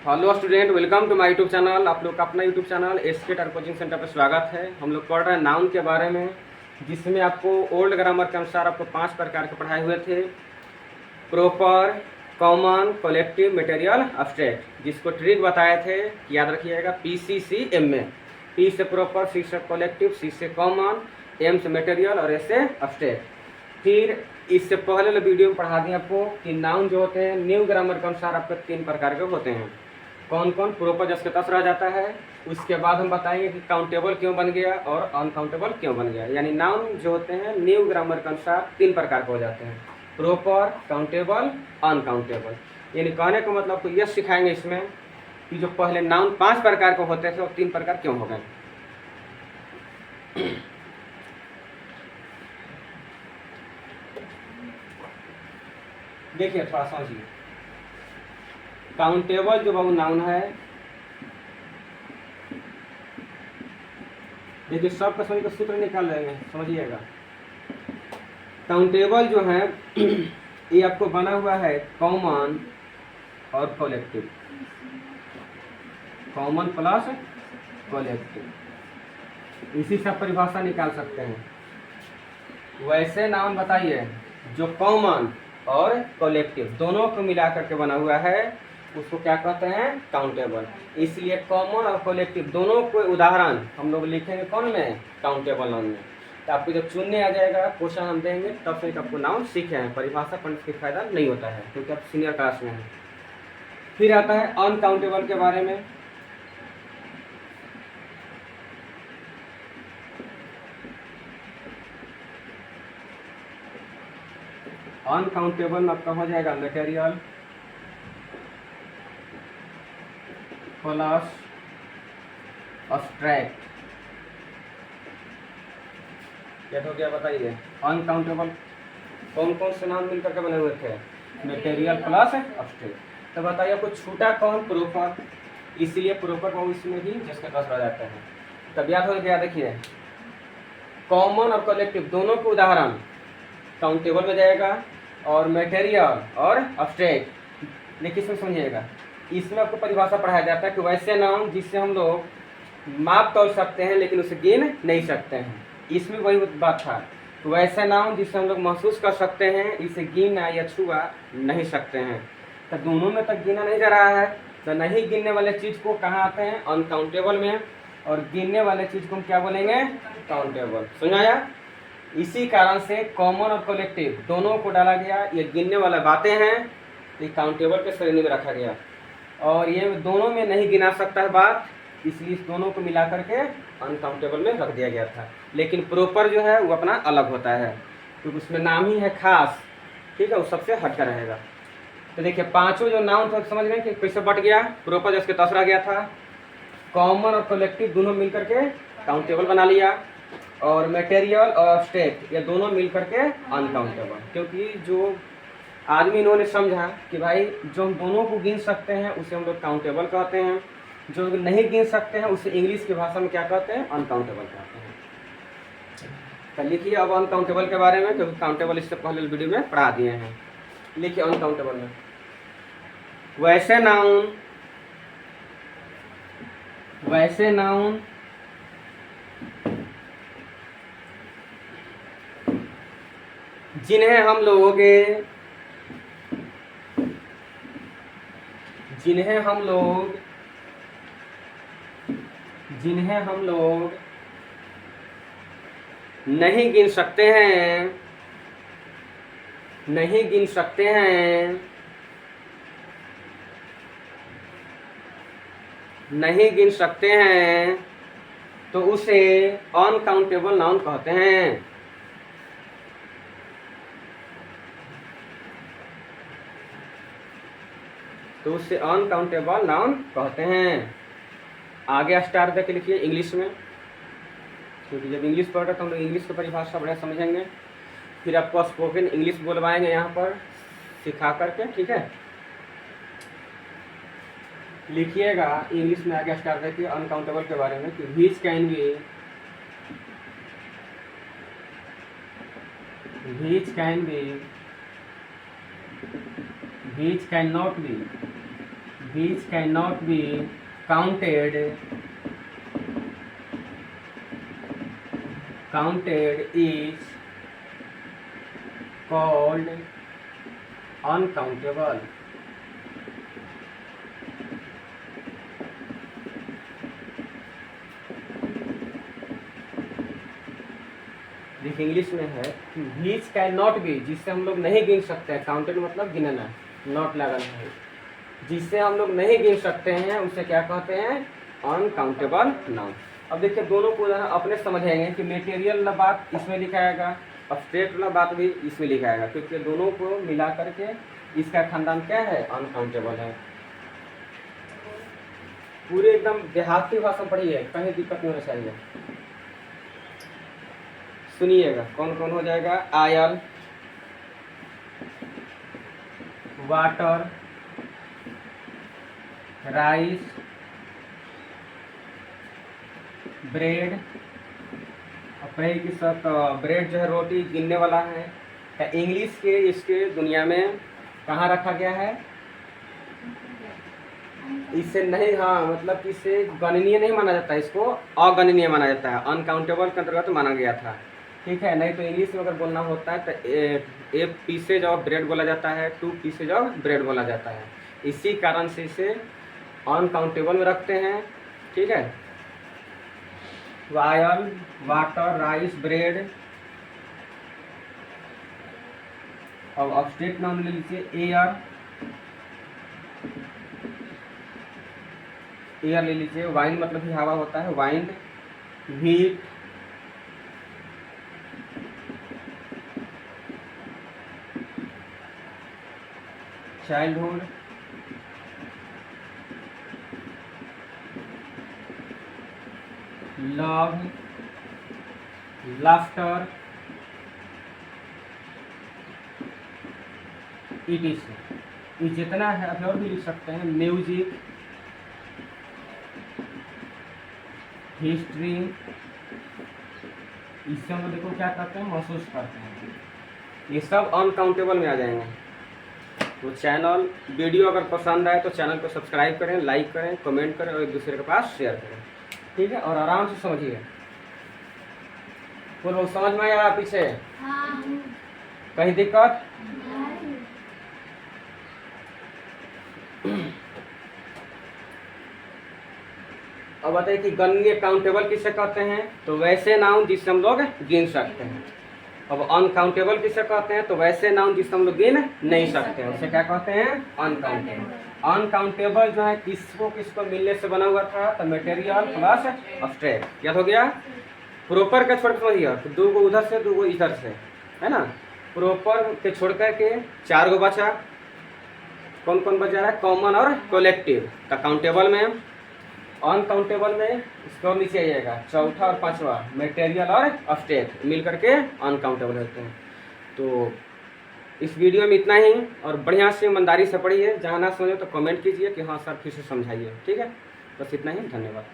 Hello student, welcome to my YouTube channel. आप लोग का अपना यूट्यूब चैनल एसके टर कोचिंग सेंटर पर स्वागत है। हम लोग पढ़ रहे हैं नाउन के बारे में, जिसमें आपको ओल्ड ग्रामर के अनुसार आपको 5 प्रकार के पढ़ाए हुए थे। Proper, common, collective, material, abstract. जिसको ट्रिक बताए थे याद रखिएगा, PCCM में। P से प्रॉपर, C से कलेक्टिव, C से कॉमन, M से मटेरियल और S से अब्स्ट्रैक्ट। फिर इससे पहले वाले वीडियो में पढ़ा दिए आपको कि नाउन जो होते हैं न्यू ग्रामर के अनुसार आपके 3 प्रकार के होते हैं। कौन कौन? प्रोपर जस के तस रह जाता है। उसके बाद हम बताएंगे कि काउंटेबल क्यों बन गया और अनकाउंटेबल क्यों बन गया। यानी नाउन जो होते हैं न्यू ग्रामर के अनुसार 3 प्रकार के हो जाते हैं: प्रोपर, काउंटेबल, अनकाउंटेबल। यानी कहने का मतलब आपको यह सिखाएंगे इसमें कि जो पहले नाउन 5 प्रकार के होते थे और 3 प्रकार क्यों हो गए। देखिए थोड़ा समझिए। काउंटेबल जो बहु नाउन है, देखिए सब का समझ का सूत्र निकाल लेंगे, समझिएगा। काउंटेबल जो है ये आपको बना हुआ है कॉमन और कलेक्टिव, कॉमन प्लस कलेक्टिव। इसी से आप परिभाषा निकाल सकते हैं। वैसे नाउन बताइए जो कॉमन और कलेक्टिव दोनों को मिला करके बना हुआ है, उसको क्या कहते हैं? काउंटेबल। इसलिए कॉमन और कलेक्टिव दोनों को उदाहरण हम लोग लिखेंगे कौन में? काउंटेबल नाउन में। तो आपको जब चुनने आ जाएगा, क्वेश्चन हम देंगे, तब से आपको नाउन सीखे हैं। परिभाषा पढ़ने से फायदा नहीं होता है क्योंकि आप सीनियर क्लास में हैं। फिर आता है अनकाउंटेबल के बारे में। अनकाउंटेबल आपका हो जाएगा मटेरियल प्लस अब्स्ट्रैक्ट। क्या हो गया बताइए? अनकाउंटेबल कौन कौन से नाम मिलकर के बने हुए थे? Material plus abstract. तो बताइए आपको छूटा कौन? प्रोपर। इसलिए प्रोपर को इसमें ही जिसका दस रह जाता है। तब याद हो गया। देखिए कॉमन और कलेक्टिव दोनों के उदाहरण काउंटेबल में जाएगा और मटेरियल और अब्स्ट्रैक्ट। लेकिन इसमें समझिएगा, इसमें आपको परिभाषा पढ़ाया जाता है कि वैसे नाउन जिससे हम लोग माप तोल सकते हैं लेकिन उसे गिन नहीं सकते हैं। इसमें वही बात था। तो वैसे नाउन जिससे हम लोग महसूस कर सकते हैं, इसे गिना या छुआ नहीं सकते हैं। तो दोनों में तक गिना नहीं जा रहा है, तो नहीं गिनने वाले चीज़ को कहाँ आते हैं? अनकाउंटेबल में। और गिनने वाले चीज़ को हम क्या बोलेंगे? काउंटेबल। समझाया? इसी कारण से कॉमन और कलेक्टिव दोनों को डाला गया। ये गिनने वाला बातें हैं, ये काउंटेबल के श्रेणी में रखा गया। और ये दोनों में नहीं गिना सकता है बात, इसलिए इस दोनों को मिला करके अनकाउंटेबल में रख दिया गया था। लेकिन प्रॉपर जो है वो अपना अलग होता है क्योंकि उसमें नाम ही है खास, ठीक है, वो सबसे हटकर रहेगा। तो देखिए पांचों जो नाउन थे समझ गए कि कैसे बट गया। प्रॉपर जिसके तस रह गया था, कॉमन और कलेक्टिव दोनों मिल करके काउंटेबल बना लिया, और मटेरियल और अब्स्ट्रैक्ट ये दोनों मिल करके अनकाउंटेबल। क्योंकि जो आदमी इन्होंने समझा कि भाई जो हम दोनों को गिन सकते हैं उसे हम लोग काउंटेबल कहते हैं, जो नहीं गिन सकते हैं उसे इंग्लिश की भाषा में क्या कहते हैं? अनकाउंटेबल कहते हैं। तो लिखिए अब अनकाउंटेबल के बारे में, क्योंकि काउंटेबल इससे पहले वीडियो में पढ़ा दिए हैं। लिखिए अनकाउंटेबल में वैसे नाउन जिन्हें हम लोग नहीं गिन सकते हैं, तो उसे अनकाउंटेबल नाउन कहते हैं। आगे स्टार देके लिखिए इंग्लिश में, क्योंकि जब इंग्लिश पढ़ रहे तो हम लोग इंग्लिश की परिभाषा बढ़िया समझेंगे। फिर आपको स्पोकन इंग्लिश बोलवाएंगे यहाँ पर सिखा करके, ठीक है। लिखिएगा इंग्लिश में आगे स्टार्ट देखिए अनकाउंटेबल के बारे में कि which can be, which can be, which can not be, which cannot be counted is called uncountable। देखिए इंग्लिश में है which cannot be, जिससे हम लोग नहीं गिन सकते हैं, काउंटेड मतलब गिनना, नॉट लगाना है, जिससे हम लोग नहीं गिन सकते हैं उसे क्या कहते हैं, अनकाउंटेबल नाउन। अब देखिए दोनों को अपने समझेंगे कि मटेरियल वाला बात इसमें लिखाएगा, एब्स्ट्रैक्ट वाला बात भी इसमें लिखाएगा, क्योंकि दोनों को मिला करके इसका खानदान क्या है, अनकाउंटेबल है। पूरे एकदम देहाती भाषा पढ़िए, कहीं दिक्कत नहीं होना चाहिए। सुनिएगा कौन कौन हो जाएगा, आयल, वाटर, राइस, ब्रेड। अपने की सब ब्रेड जो है रोटी गिनने वाला है, इंग्लिश के इसके दुनिया में कहाँ रखा गया है, इससे नहीं, हाँ मतलब कि इससे गणनीय नहीं माना जाता है, इसको अगणनीय माना जाता है, अनकाउंटेबल के अंतर्गत माना गया था, ठीक है। नहीं तो इंग्लिश में अगर बोलना होता है तो एक पीसेज ऑफ ब्रेड बोला जाता है, 2 पीसेज ऑफ ब्रेड बोला जाता है, इसी कारण से इसे अनकाउंटेबल में रखते हैं, ठीक है। Oil, water, rice, bread. अब ऑब्जेक्ट नाम ले लीजिए, एयर, एयर ले लीजिए, वाइन मतलब ही हवा होता है, wine, heat, childhood, love, laughter, etc. ये जितना है आप और भी लिख सकते हैं, म्यूजिक, हिस्ट्री, इससे हम देखो क्या करते हैं, महसूस करते हैं, ये सब अनकाउंटेबल में आ जाएंगे। तो चैनल वीडियो अगर पसंद आए तो चैनल को सब्सक्राइब करें, लाइक करें, कमेंट करें और एक दूसरे के पास शेयर करें, ठीक है। और आराम से समझिए, कोई लोग समझ में आया पीछे, कहीं दिक्कत? अब बताइए कि गणनीय काउंटेबल किसे कहते हैं, तो वैसे नाउन जिससे हम लोग गिन सकते हैं। अब अनकाउंटेबल किसे कहते हैं, तो वैसे नाउन जिससे हम लोग गिन नहीं सकते हैं, उसे क्या कहते हैं, अनकाउंटेबल। अनकाउंटेबल जो है किसको किसको मिलने से बना हुआ था, तो मटेरियल प्लस एब्स्ट्रैक्ट, याद हो गया। प्रॉपर का छोड़ कर तो 2 को उधर से 2 को इधर से, है ना। प्रॉपर के छोड़ करके 4 गो बचा, कौन कौन बचा रहा है, कॉमन और कलेक्टिव। तो काउंटेबल में, अनकाउंटेबल में इसको और नीचे आइएगा, चौथा और पांचवा मटेरियल और एब्स्ट्रैक्ट मिल करके अनकाउंटेबल होते हैं। तो इस वीडियो में इतना ही, और बढ़िया से ईमानदारी से पढ़िए, जहाँ ना समझो तो कमेंट कीजिए कि हाँ सर फिर से समझाइए, ठीक है। बस इतना ही, धन्यवाद।